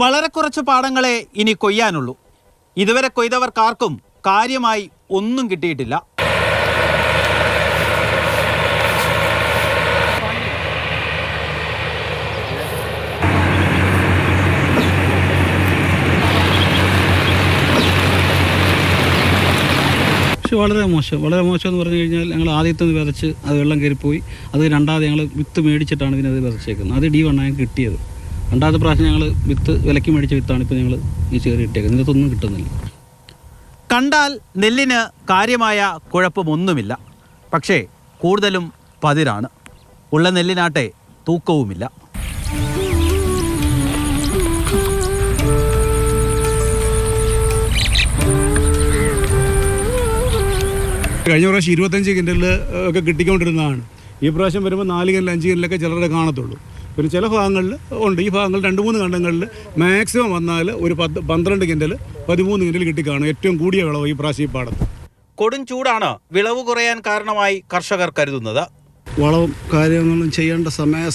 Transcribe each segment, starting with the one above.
വളരെ കുറച്ച് പാടങ്ങളെ ഇനി കൊയ്യാനുള്ളൂ. ഇതുവരെ കൊയ്തവർക്കാർക്കും കാര്യമായി ഒന്നും കിട്ടിയിട്ടില്ല. പക്ഷെ വളരെ മോശം എന്ന് പറഞ്ഞു കഴിഞ്ഞാൽ ഞങ്ങൾ ആദ്യത്തെ വിതച്ച് അത് വെള്ളം കയറിപ്പോയി. അത് രണ്ടാമത് ഞങ്ങൾ വിത്ത് മേടിച്ചിട്ടാണ് ഇതിനത് വിതച്ചേക്കുന്നത്. അത് D1 ഞങ്ങൾക്ക് കിട്ടിയത്. രണ്ടാമത്തെ പ്രാവശ്യം ഞങ്ങൾ വിത്ത് വിലയ്ക്ക് മേടിച്ച വിത്താണ് ഇപ്പോൾ ഞങ്ങൾ ഈ ചേറി ഇട്ടേക്കുന്നത്. ഇതിനകത്തൊന്നും കിട്ടുന്നില്ല. കണ്ടാൽ നെല്ലിന് കാര്യമായ കുഴപ്പമൊന്നുമില്ല. പക്ഷേ കൂടുതലും പതിരാണ്. ഉള്ള നെല്ലിനാട്ടെ തൂക്കവുമില്ല. കഴിഞ്ഞ പ്രാവശ്യം 25 കിൻഡലിൽ ഒക്കെ കിട്ടിക്കൊണ്ടിരുന്നതാണ്. ഈ പ്രാവശ്യം വരുമ്പോൾ 4 കിൻഡൽ 5 കിൻഡലൊക്കെ ചിലരുടെ കാണത്തുള്ളൂ. പിന്നെ ചില ഭാഗങ്ങളിൽ ഉണ്ട്. ഈ ഭാഗങ്ങളിൽ 2-3 കണ്ടങ്ങളിൽ മാക്സിമം വന്നാൽ ഒരു 12 കിൻഡൽ 13 കിൻഡൽ കിട്ടിക്കാണും. ഏറ്റവും കൂടിയ വിളവ് ഈ പ്രാവശ്യം ഈ പാടത്ത്. കൊടും ചൂടാണ് വിളവ് കുറയാൻ കാരണമായി കർഷകർ കരുതുന്നത്. വളവും കാര്യങ്ങളും ചെയ്യേണ്ട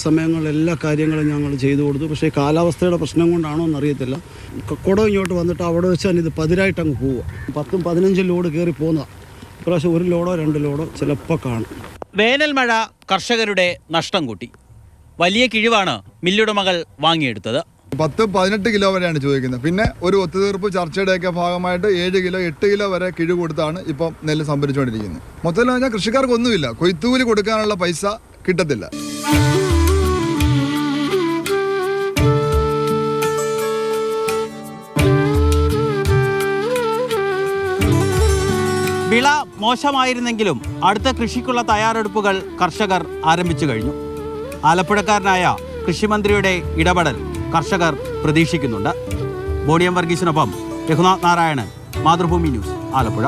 സമയങ്ങളിൽ എല്ലാ കാര്യങ്ങളും ഞങ്ങൾ ചെയ്തു കൊടുത്തു. പക്ഷേ കാലാവസ്ഥയുടെ പ്രശ്നം കൊണ്ടാണോ എന്നറിയത്തില്ല. കുടം ഇങ്ങോട്ട് വന്നിട്ട് അവിടെ വെച്ചാൽ ഇത് പതിരായിട്ട് അങ്ങ് പോവുക. 10-15 ലോഡ് കയറി പോകുന്നതാണ്. ഇപ്രാവശ്യം 1 ലോഡോ 2 ലോഡോ ചിലപ്പോൾ കാണും. വേനൽ മഴ കർഷകരുടെ നഷ്ടം കൂട്ടി. വലിയ കിഴിവാണ് മില്ലുടമകൾ വാങ്ങിയെടുത്തത്. 10-18 കിലോ വരെയാണ് ചോദിക്കുന്നത്. പിന്നെ ഒരു ഒത്തുതീർപ്പ് ചർച്ചയുടെയൊക്കെ ഭാഗമായിട്ട് 7 കിലോ 8 കിലോ വരെ കിഴിവ് കൊടുത്താണ് ഇപ്പം നെല്ല് സംഭരിച്ചുകൊണ്ടിരിക്കുന്നത്. മൊത്തത്തിൽ പറഞ്ഞാൽ കൃഷിക്കാർക്കൊന്നുമില്ല. കൊയ്ത്തുകൂലി കൊടുക്കാനുള്ള പൈസ കിട്ടത്തില്ല. വിള മോശമായിരുന്നെങ്കിലും അടുത്ത കൃഷിക്കുള്ള തയ്യാറെടുപ്പുകൾ കർഷകർ ആരംഭിച്ചു കഴിഞ്ഞു. ആലപ്പുഴക്കാരനായ കൃഷിമന്ത്രിയുടെ ഇടപെടൽ കർഷകർ പ്രതീക്ഷിക്കുന്നുണ്ട്. ബോഡിയം വർഗീസിനൊപ്പം രഘുനാഥ് നാരായണൻ, മാതൃഭൂമി ന്യൂസ്, ആലപ്പുഴ.